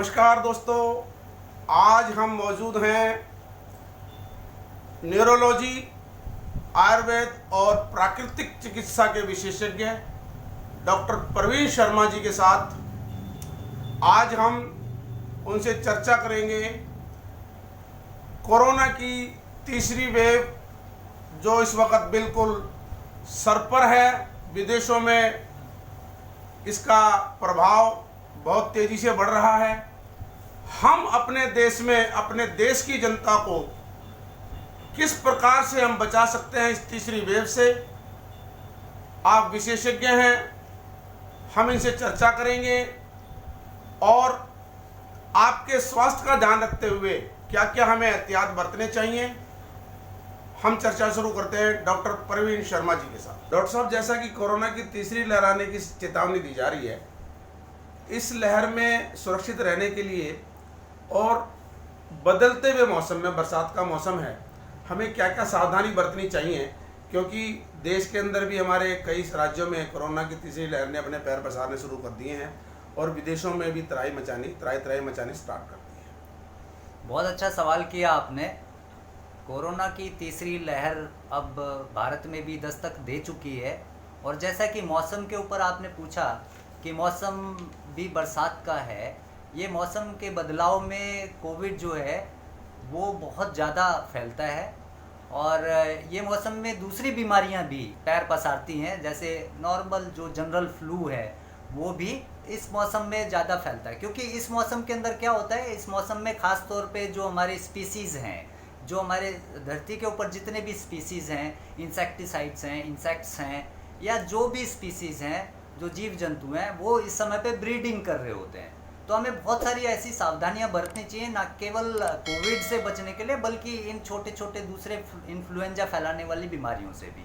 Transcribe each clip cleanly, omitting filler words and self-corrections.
नमस्कार दोस्तों, आज हम मौजूद हैं न्यूरोलॉजी, आयुर्वेद और प्राकृतिक चिकित्सा के विशेषज्ञ डॉक्टर प्रवीण शर्मा जी के साथ। आज हम उनसे चर्चा करेंगे कोरोना की तीसरी वेव जो इस वक्त बिल्कुल सर पर है। विदेशों में इसका प्रभाव बहुत तेज़ी से बढ़ रहा है। हम अपने देश में अपने देश की जनता को किस प्रकार से हम बचा सकते हैं इस तीसरी वेव से। आप विशेषज्ञ हैं, हम इनसे चर्चा करेंगे और आपके स्वास्थ्य का ध्यान रखते हुए क्या क्या हमें एहतियात बरतने चाहिए। हम चर्चा शुरू करते हैं डॉक्टर प्रवीण शर्मा जी के साथ। डॉक्टर साहब, जैसा कि कोरोना की तीसरी लहर आने की चेतावनी दी जा रही है, इस लहर में सुरक्षित रहने के लिए और बदलते हुए मौसम में, बरसात का मौसम है, हमें क्या क्या सावधानी बरतनी चाहिए, क्योंकि देश के अंदर भी हमारे कई राज्यों में कोरोना की तीसरी लहर ने अपने पैर पसारने शुरू कर दिए हैं और विदेशों में भी त्राही मचानी स्टार्ट कर दी है। बहुत अच्छा सवाल किया आपने। कोरोना की तीसरी लहर अब भारत में भी दस्तक दे चुकी है और जैसा कि मौसम के ऊपर आपने पूछा कि मौसम भी बरसात का है, ये मौसम के बदलाव में कोविड जो है वो बहुत ज़्यादा फैलता है और ये मौसम में दूसरी बीमारियां भी पैर पसारती हैं। जैसे नॉर्मल जो जनरल फ्लू है वो भी इस मौसम में ज़्यादा फैलता है, क्योंकि इस मौसम के अंदर क्या होता है, इस मौसम में ख़ास तौर पे जो हमारे स्पीसीज़ हैं, जो हमारे धरती के ऊपर जितने भी स्पीसीज़ हैं, इंसेक्टिसाइड्स हैं, इंसेक्ट्स हैं, या जो भी स्पीसीज़ हैं, जो जीव जंतु हैं, वो इस समय पे ब्रीडिंग कर रहे होते हैं। तो हमें बहुत सारी ऐसी सावधानियां बरतनी चाहिए, ना केवल कोविड से बचने के लिए बल्कि इन छोटे छोटे दूसरे इन्फ्लुएंजा फैलाने वाली बीमारियों से भी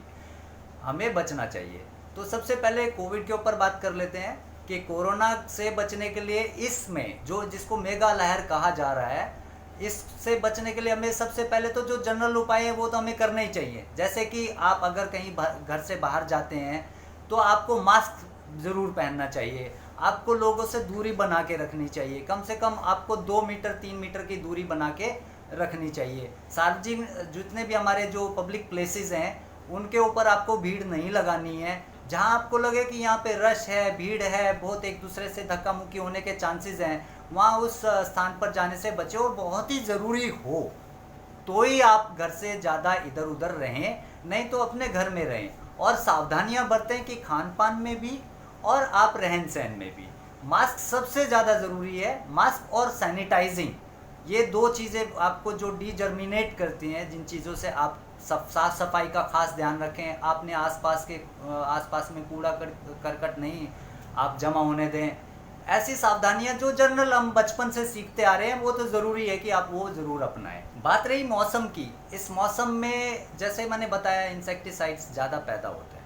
हमें बचना चाहिए। तो सबसे पहले कोविड के ऊपर बात कर लेते हैं कि कोरोना से बचने के लिए इसमें जो जिसको मेगा लहर कहा जा रहा है, इससे बचने के लिए हमें सबसे पहले तो जो जनरल उपाय है वो तो हमें करना ही चाहिए। जैसे कि आप अगर कहीं घर से बाहर जाते हैं तो आपको मास्क ज़रूर पहनना चाहिए, आपको लोगों से दूरी बना के रखनी चाहिए, कम से कम आपको 2 मीटर 3 मीटर की दूरी बना के रखनी चाहिए। सार्वजनिक जितने भी हमारे जो पब्लिक प्लेसेस हैं उनके ऊपर आपको भीड़ नहीं लगानी है। जहां आपको लगे कि यहाँ पे रश है, भीड़ है, बहुत एक दूसरे से धक्का मुक्की होने के चांसेस हैं, वहाँ उस स्थान पर जाने से बचें और बहुत ही ज़रूरी हो तो ही आप घर से ज़्यादा इधर उधर रहें, नहीं तो अपने घर में रहें। और सावधानियां बरतें कि खान पान में भी और आप रहन सहन में भी। मास्क सबसे ज़्यादा ज़रूरी है, मास्क और सैनिटाइजिंग, ये दो चीज़ें आपको जो डीजर्मिनेट करती हैं, जिन चीज़ों से आप साफ़ सफाई का खास ध्यान रखें। आपने आसपास में कूड़ा करकट नहीं आप जमा होने दें। ऐसी सावधानियां जो जनरल हम बचपन से सीखते आ रहे हैं, वो तो ज़रूरी है कि आप वो ज़रूर अपनाएं। बात रही मौसम की, इस मौसम में जैसे मैंने बताया इंसेक्टिसाइड्स ज़्यादा पैदा होते हैं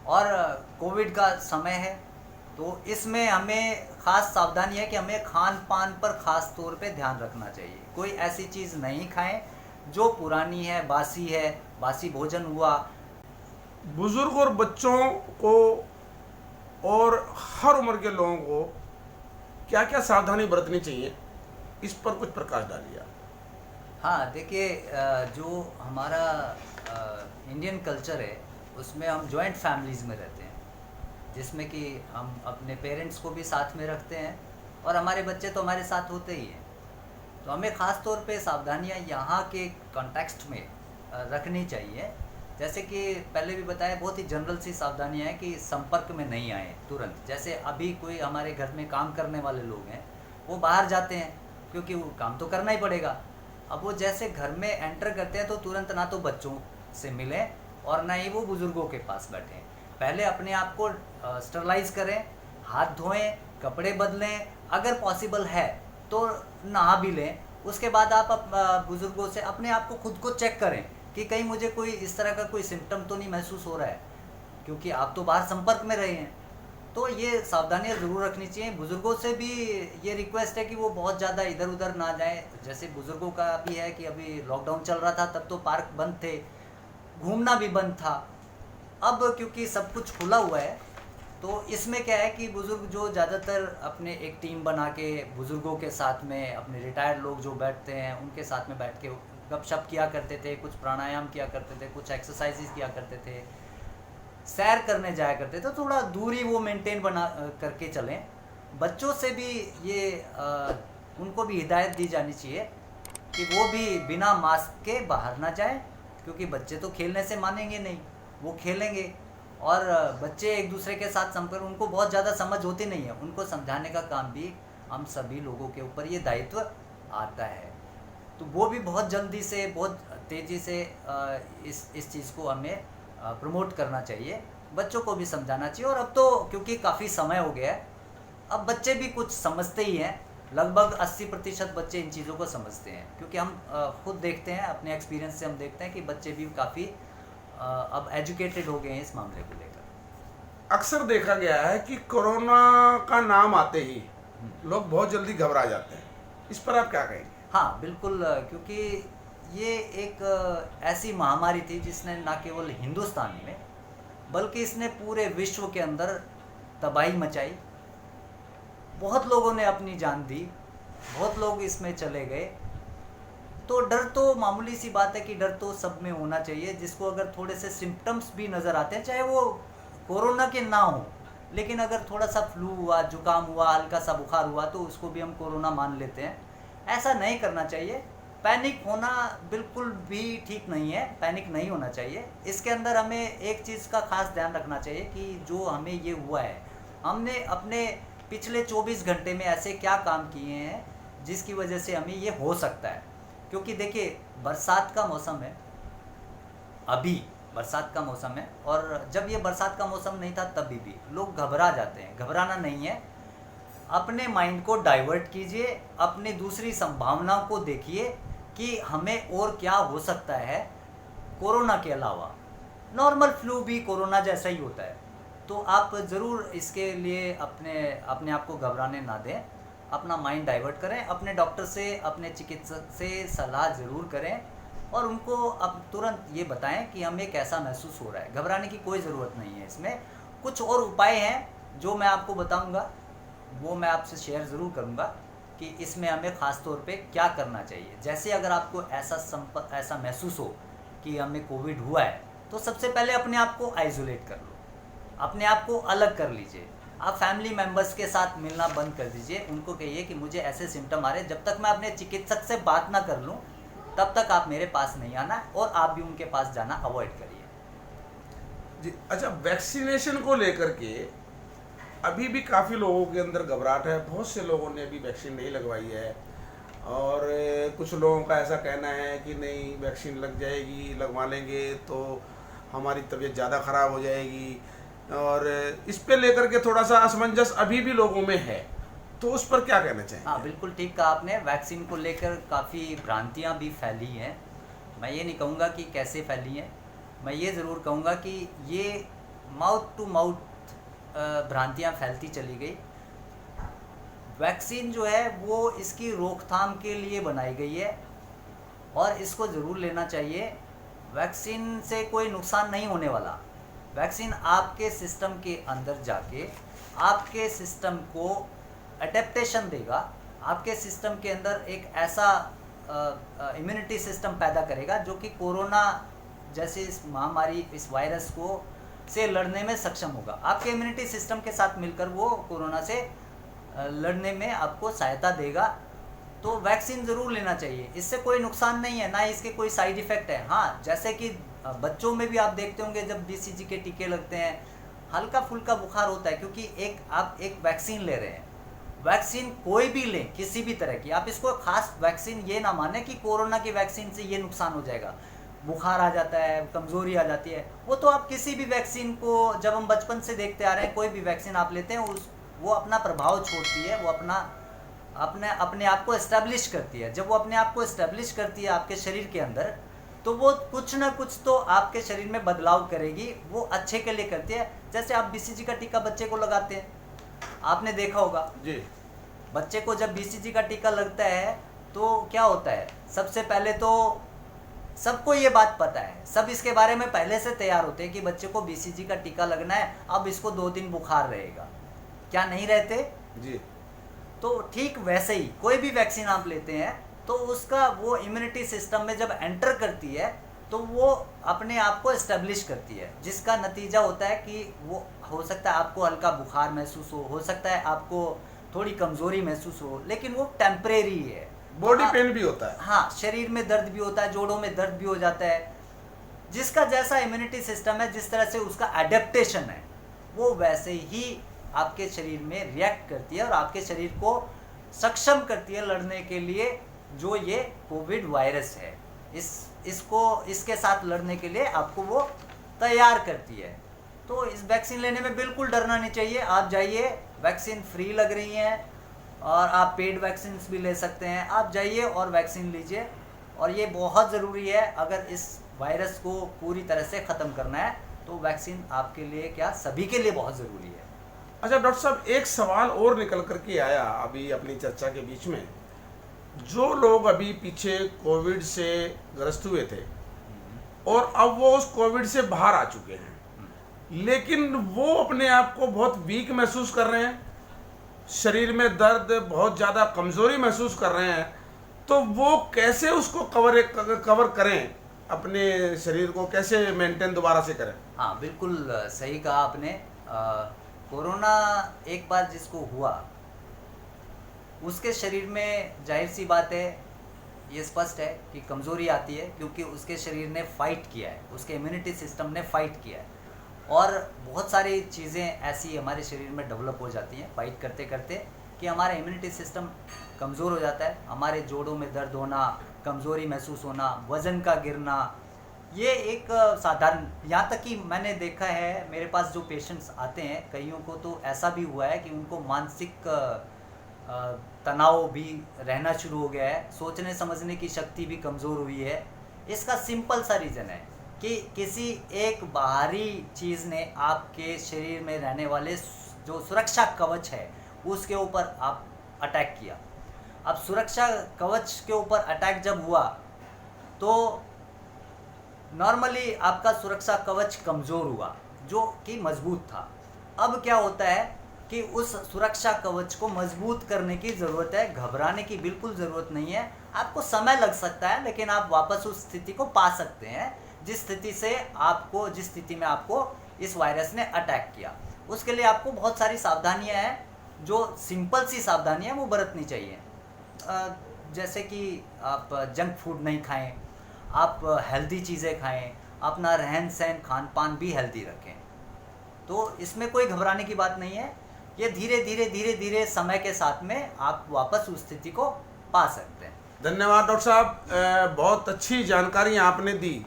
और कोविड का समय है, तो इसमें हमें ख़ास सावधानी है कि हमें खान पान पर ख़ास तौर पे ध्यान रखना चाहिए। कोई ऐसी चीज़ नहीं खाएं जो पुरानी है, बासी भोजन हुआ। बुजुर्ग और बच्चों को और हर उम्र के लोगों को क्या क्या सावधानी बरतनी चाहिए, इस पर कुछ प्रकाश डालिए आप। हाँ देखिए, जो हमारा इंडियन कल्चर है उसमें हम जॉइंट फैमिलीज़ में रहते हैं, जिसमें कि हम अपने पेरेंट्स को भी साथ में रखते हैं और हमारे बच्चे तो हमारे साथ होते ही हैं। तो हमें ख़ास तौर पे सावधानियाँ यहाँ के कॉन्टेक्स्ट में रखनी चाहिए। जैसे कि पहले भी बताया, बहुत ही जनरल सी सावधानियाँ हैं कि संपर्क में नहीं आए तुरंत। जैसे अभी कोई हमारे घर में काम करने वाले लोग हैं, वो बाहर जाते हैं क्योंकि वो काम तो करना ही पड़ेगा। अब वो जैसे घर में एंटर करते हैं तो तुरंत ना तो बच्चों से मिलें और ना ही वो बुज़ुर्गों के पास बैठें। पहले अपने आप को स्टरलाइज करें, हाथ धोएं, कपड़े बदलें, अगर पॉसिबल है तो नहा भी लें। उसके बाद आप बुज़ुर्गों से अपने आप को खुद को चेक करें कि कहीं मुझे कोई इस तरह का कोई सिम्टम तो नहीं महसूस हो रहा है, क्योंकि आप तो बाहर संपर्क में रहे हैं। तो ये सावधानियाँ ज़रूर रखनी चाहिए। बुज़ुर्गों से भी ये रिक्वेस्ट है कि वो बहुत ज़्यादा इधर उधर ना जाएं। जैसे बुज़ुर्गों का भी है कि अभी लॉकडाउन चल रहा था तब तो पार्क बंद थे, घूमना भी बंद था। अब क्योंकि सब कुछ खुला हुआ है तो इसमें क्या है कि बुज़ुर्ग जो ज़्यादातर अपने एक टीम बना के बुज़ुर्गों के साथ में अपने रिटायर्ड लोग जो बैठते हैं उनके साथ में बैठ के गपशप किया करते थे, कुछ प्राणायाम किया करते थे, कुछ एक्सरसाइजेस किया करते थे, सैर करने जाया करते थे। तो थोड़ा दूरी वो मेंटेन बना करके चलें। बच्चों से भी ये उनको भी हिदायत दी जानी चाहिए कि वो भी बिना मास्क के बाहर ना जाएं, क्योंकि बच्चे तो खेलने से मानेंगे नहीं, वो खेलेंगे और बच्चे एक दूसरे के साथ संपर्क, उनको बहुत ज़्यादा समझ होती नहीं है, उनको समझाने का काम भी हम सभी लोगों के ऊपर ये दायित्व आता है। तो वो भी बहुत जल्दी से बहुत तेज़ी से इस चीज़ को हमें प्रमोट करना चाहिए, बच्चों को भी समझाना चाहिए। और अब तो क्योंकि काफ़ी समय हो गया है, अब बच्चे भी कुछ समझते ही हैं, लगभग 80% बच्चे इन चीज़ों को समझते हैं, क्योंकि हम खुद देखते हैं, अपने एक्सपीरियंस से हम देखते हैं कि बच्चे भी काफ़ी अब एजुकेटेड हो गए हैं इस मामले को लेकर। अक्सर देखा गया है कि कोरोना का नाम आते ही लोग बहुत जल्दी घबरा जाते हैं, इस पर आप क्या कहेंगे? हाँ बिल्कुल, क्योंकि ये एक ऐसी महामारी थी जिसने ना केवल हिंदुस्तान में बल्कि इसने पूरे विश्व के अंदर तबाही मचाई। बहुत लोगों ने अपनी जान दी, बहुत लोग इसमें चले गए। तो डर तो मामूली सी बात है कि डर तो सब में होना चाहिए, जिसको अगर थोड़े से सिम्टम्स भी नज़र आते हैं, चाहे वो कोरोना के ना हो, लेकिन अगर थोड़ा सा फ्लू हुआ, जुकाम हुआ, हल्का सा बुखार हुआ तो उसको भी हम कोरोना मान लेते हैं। ऐसा नहीं करना चाहिए। पैनिक होना बिल्कुल भी ठीक नहीं है, पैनिक नहीं होना चाहिए। इसके अंदर हमें एक चीज़ का खास ध्यान रखना चाहिए कि जो हमें ये हुआ है, हमने अपने पिछले 24 घंटे में ऐसे क्या काम किए हैं जिसकी वजह से हमें ये हो सकता है। क्योंकि देखिए बरसात का मौसम है, अभी बरसात का मौसम है, और जब ये बरसात का मौसम नहीं था तभी भी लोग घबरा जाते हैं। घबराना नहीं है, अपने माइंड को डाइवर्ट कीजिए, अपनी दूसरी संभावनाओं को देखिए कि हमें और क्या हो सकता है कोरोना के अलावा। नॉर्मल फ्लू भी कोरोना जैसा ही होता है। तो आप ज़रूर इसके लिए अपने आप को घबराने ना दें, अपना माइंड डाइवर्ट करें, अपने डॉक्टर से, अपने चिकित्सक से सलाह ज़रूर करें और उनको अब तुरंत ये बताएं कि हमें कैसा महसूस हो रहा है। घबराने की कोई ज़रूरत नहीं है। इसमें कुछ और उपाय हैं जो मैं आपको बताऊंगा, वो मैं आपसे शेयर ज़रूर करूंगा कि इसमें हमें ख़ास तौर पे क्या करना चाहिए। जैसे अगर आपको ऐसा महसूस हो कि हमें कोविड हुआ है, तो सबसे पहले अपने आप को आइसोलेट कर लो, अपने आप को अलग कर लीजिए। आप फैमिली मेम्बर्स के साथ मिलना बंद कर दीजिए, उनको कहिए कि मुझे ऐसे सिम्टम आ रहे हैं, जब तक मैं अपने चिकित्सक से बात ना कर लूँ तब तक आप मेरे पास नहीं आना, और आप भी उनके पास जाना अवॉइड करिए। जी अच्छा, वैक्सीनेशन को लेकर के अभी भी काफ़ी लोगों के अंदर घबराहट है। बहुत से लोगों ने अभी वैक्सीन नहीं लगवाई है, और कुछ लोगों का ऐसा कहना है कि नहीं वैक्सीन लग जाएगी, लगवा लेंगे तो हमारी तबीयत ज़्यादा ख़राब हो जाएगी, और इस पे लेकर के थोड़ा सा असमंजस अभी भी लोगों में है। तो उस पर क्या कहना चाहिए? हाँ बिल्कुल ठीक कहा आपने। वैक्सीन को लेकर काफ़ी भ्रांतियाँ भी फैली हैं। मैं ये नहीं कहूँगा कि कैसे फैली हैं, मैं ये ज़रूर कहूँगा कि ये माउथ टू माउथ भ्रांतियाँ फैलती चली गई। वैक्सीन जो है वो इसकी रोकथाम के लिए बनाई गई है और इसको ज़रूर लेना चाहिए। वैक्सीन से कोई नुकसान नहीं होने वाला। वैक्सीन आपके सिस्टम के अंदर जाके आपके सिस्टम को अडेप्टेशन देगा, आपके सिस्टम के अंदर एक ऐसा इम्यूनिटी सिस्टम पैदा करेगा जो कि कोरोना जैसे इस महामारी, इस वायरस को से लड़ने में सक्षम होगा। आपके इम्यूनिटी सिस्टम के साथ मिलकर वो कोरोना से लड़ने में आपको सहायता देगा। तो वैक्सीन ज़रूर लेना चाहिए, इससे कोई नुकसान नहीं है, ना इसके कोई साइड इफ़ेक्ट है। हाँ, जैसे कि बच्चों में भी आप देखते होंगे जब BCG के टीके लगते हैं हल्का फुल्का बुखार होता है, क्योंकि आप एक वैक्सीन ले रहे हैं। वैक्सीन कोई भी लें, किसी भी तरह की, आप इसको खास वैक्सीन ये ना माने कि कोरोना की वैक्सीन से ये नुकसान हो जाएगा, बुखार आ जाता है, कमज़ोरी आ जाती है। वो तो आप किसी भी वैक्सीन को, जब हम बचपन से देखते आ रहे हैं, कोई भी वैक्सीन आप लेते हैं वो अपना प्रभाव छोड़ती है, वो अपने आप को एस्टेब्लिश करती है। जब वो अपने आप को एस्टेब्लिश करती है आपके शरीर के अंदर, तो वो कुछ ना कुछ तो आपके शरीर में बदलाव करेगी, वो अच्छे के लिए करती है। जैसे आप BCG का टीका बच्चे को लगाते हैं, आपने देखा होगा जी, बच्चे को जब BCG का टीका लगता है तो क्या होता है, सबसे पहले तो सबको ये बात पता है, सब इसके बारे में पहले से तैयार होते हैं कि बच्चे को बीसीजी का टीका लगना है, अब इसको 2 दिन बुखार रहेगा, क्या नहीं रहते? जी। तो ठीक वैसे ही कोई भी वैक्सीन आप लेते हैं तो उसका वो इम्यूनिटी सिस्टम में जब एंटर करती है तो वो अपने आप को एस्टेब्लिश करती है, जिसका नतीजा होता है कि वो हो सकता है आपको हल्का बुखार महसूस हो सकता है आपको थोड़ी कमजोरी महसूस हो, लेकिन वो टेम्परेरी है। बॉडी पेन भी होता है। हाँ, शरीर में दर्द भी होता है, जोड़ों में दर्द भी हो जाता है। जिसका जैसा इम्यूनिटी सिस्टम है, जिस तरह से उसका एडेप्टेशन है, वो वैसे ही आपके शरीर में रिएक्ट करती है और आपके शरीर को सक्षम करती है लड़ने के लिए जो ये कोविड वायरस है। इसके साथ लड़ने के लिए आपको वो तैयार करती है। तो इस वैक्सीन लेने में बिल्कुल डरना नहीं चाहिए। आप जाइए, वैक्सीन फ्री लग रही हैं और आप पेड वैक्सीन भी ले सकते हैं। आप जाइए और वैक्सीन लीजिए, और ये बहुत ज़रूरी है। अगर इस वायरस को पूरी तरह से ख़त्म करना है तो वैक्सीन आपके लिए क्या, सभी के लिए बहुत ज़रूरी है। अच्छा डॉक्टर साहब, एक सवाल और निकल कर के आया अभी अपनी चर्चा के बीच में। जो लोग अभी पीछे कोविड से ग्रस्त हुए थे और अब वो उस कोविड से बाहर आ चुके हैं, लेकिन वो अपने आप को बहुत वीक महसूस कर रहे हैं, शरीर में दर्द, बहुत ज़्यादा कमज़ोरी महसूस कर रहे हैं, तो वो कैसे उसको कवर करें, अपने शरीर को कैसे मेंटेन दोबारा से करें? हाँ, बिल्कुल सही कहा आपने। कोरोना एक बार जिसको हुआ उसके शरीर में जाहिर सी बात है, ये स्पष्ट है कि कमज़ोरी आती है, क्योंकि उसके शरीर ने फाइट किया है, उसके इम्यूनिटी सिस्टम ने फाइट किया है, और बहुत सारी चीज़ें ऐसी हमारे शरीर में डेवलप हो जाती हैं फाइट करते करते कि हमारा इम्यूनिटी सिस्टम कमज़ोर हो जाता है। हमारे जोड़ों में दर्द होना, कमज़ोरी महसूस होना, वज़न का गिरना, ये एक साधारण, यहाँ तक कि मैंने देखा है मेरे पास जो पेशेंट्स आते हैं, कईयों को तो ऐसा भी हुआ है कि उनको मानसिक तनाव भी रहना शुरू हो गया है, सोचने समझने की शक्ति भी कमज़ोर हुई है। इसका सिंपल सा रीज़न है कि किसी एक बाहरी चीज़ ने आपके शरीर में रहने वाले जो सुरक्षा कवच है उसके ऊपर आप अटैक किया। अब सुरक्षा कवच के ऊपर अटैक जब हुआ तो नॉर्मली आपका सुरक्षा कवच कमज़ोर हुआ जो कि मजबूत था। अब क्या होता है कि उस सुरक्षा कवच को मजबूत करने की ज़रूरत है, घबराने की बिल्कुल ज़रूरत नहीं है। आपको समय लग सकता है, लेकिन आप वापस उस स्थिति को पा सकते हैं जिस स्थिति में आपको इस वायरस ने अटैक किया। उसके लिए आपको बहुत सारी सावधानियां हैं, जो सिंपल सी सावधानियां वो बरतनी चाहिए। जैसे कि आप जंक फूड नहीं खाएं, आप हेल्दी चीज़ें खाएं, अपना रहन सहन खान पान भी हेल्दी रखें। तो इसमें कोई घबराने की बात नहीं है। ये धीरे धीरे समय के साथ में आप वापस उस स्थिति को पा सकते हैं। धन्यवाद डॉक्टर साहब, बहुत अच्छी जानकारी आपने दी।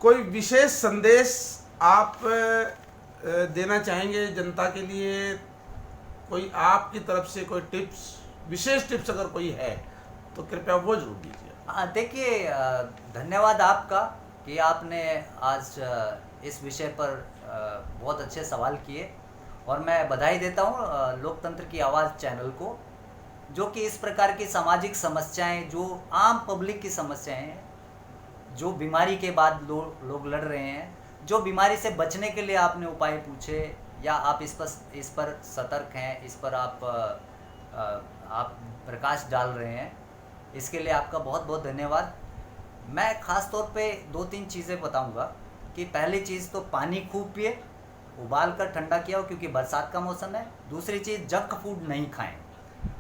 कोई विशेष संदेश आप देना चाहेंगे जनता के लिए? कोई आपकी तरफ से कोई टिप्स, विशेष टिप्स अगर कोई है तो कृपया वो जरूर दीजिए। देखिए, धन्यवाद आपका कि आपने आज इस विषय पर बहुत अच्छे सवाल किए, और मैं बधाई देता हूँ लोकतंत्र की आवाज़ चैनल को, जो कि इस प्रकार की सामाजिक समस्याएं, जो आम पब्लिक की समस्याएं हैं, जो बीमारी के बाद लोग लड़ रहे हैं, जो बीमारी से बचने के लिए आपने उपाय पूछे, या आप इस पर सतर्क हैं, इस पर आप प्रकाश डाल रहे हैं, इसके लिए आपका बहुत बहुत धन्यवाद। मैं ख़ास तौर पे 2-3 चीज़ें बताऊंगा कि पहली चीज़ तो पानी खूब पिए, उबाल कर ठंडा किया हो क्योंकि बरसात का मौसम है। दूसरी चीज़, जंक फूड नहीं खाएं,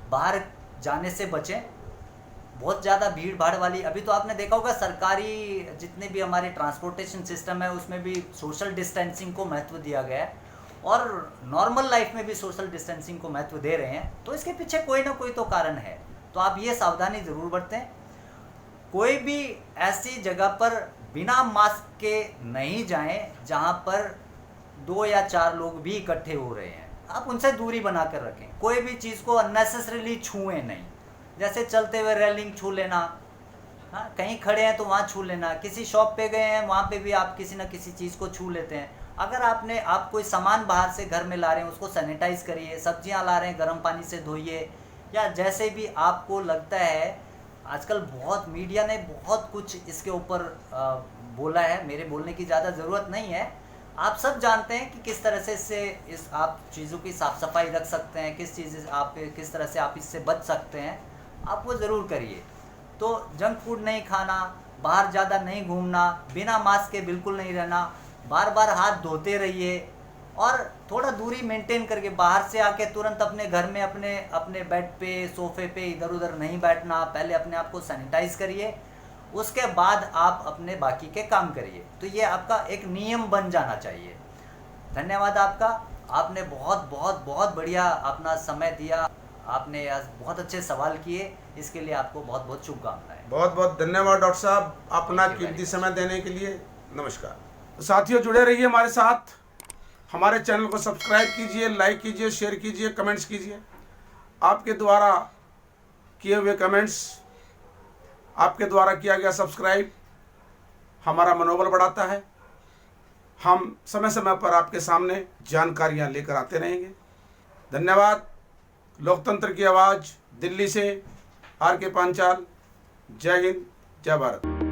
बाहर जाने से बचें, बहुत ज़्यादा भीड़ भाड़ वाली, अभी तो आपने देखा होगा सरकारी जितने भी हमारे ट्रांसपोर्टेशन सिस्टम है उसमें भी सोशल डिस्टेंसिंग को महत्व दिया गया है, और नॉर्मल लाइफ में भी सोशल डिस्टेंसिंग को महत्व दे रहे हैं। तो इसके पीछे कोई ना कोई तो कारण है, तो आप ये सावधानी ज़रूर बरतें। कोई भी ऐसी जगह पर बिना मास्क के नहीं जाएं जहां पर 2 या 4 लोग भी इकट्ठे हो रहे हैं, आप उनसे दूरी बना कर रखें। कोई भी चीज़ को अननेसेसरीली छुएं नहीं, जैसे चलते हुए रेलिंग छू लेना, हाँ, कहीं खड़े हैं तो वहाँ छू लेना, किसी शॉप पे गए हैं वहाँ पे भी आप किसी न किसी चीज़ को छू लेते हैं। अगर आप कोई सामान बाहर से घर में ला रहे हैं उसको सैनिटाइज़ करिए, सब्जियाँ ला रहे हैं गर्म पानी से धोइए, या जैसे भी आपको लगता है आजकल बहुत मीडिया ने बहुत कुछ इसके ऊपर बोला है, मेरे बोलने की ज़्यादा ज़रूरत नहीं है। आप सब जानते हैं कि किस तरह से इससे इस आप चीज़ों की साफ सफाई रख सकते हैं, किस तरह से आप इससे बच सकते हैं, आप वो ज़रूर करिए। तो जंक फूड नहीं खाना, बाहर ज़्यादा नहीं घूमना, बिना मास्क के बिल्कुल नहीं रहना, बार बार हाथ धोते रहिए और थोड़ा दूरी मेंटेन करके बाहर से आके तुरंत अपने घर में अपने बेड पे, सोफे पे इधर उधर नहीं बैठना। पहले अपने आप को सैनिटाइज करिए, उसके बाद आप अपने बाकी के काम करिए। तो ये आपका एक नियम बन जाना चाहिए। धन्यवाद आपका, आपने बहुत बहुत बहुत बढ़िया अपना समय दिया, आपने आज बहुत अच्छे सवाल किए, इसके लिए आपको बहुत बहुत शुभकामनाएं। बहुत बहुत धन्यवाद डॉक्टर साहब, अपना Thank you very कीमती much. समय देने के लिए। नमस्कार। तो साथियों, जुड़े रहिए हमारे साथ, हमारे चैनल को सब्सक्राइब कीजिए, लाइक कीजिए, शेयर कीजिए, कमेंट्स कीजिए। आपके द्वारा किए हुए कमेंट्स, आपके द्वारा किया गया सब्सक्राइब हमारा मनोबल बढ़ाता है। हम समय समय पर आपके सामने जानकारियां लेकर आते रहेंगे। धन्यवाद। लोकतंत्र की आवाज़, दिल्ली से RK पांचाल। जय हिंद, जय भारत।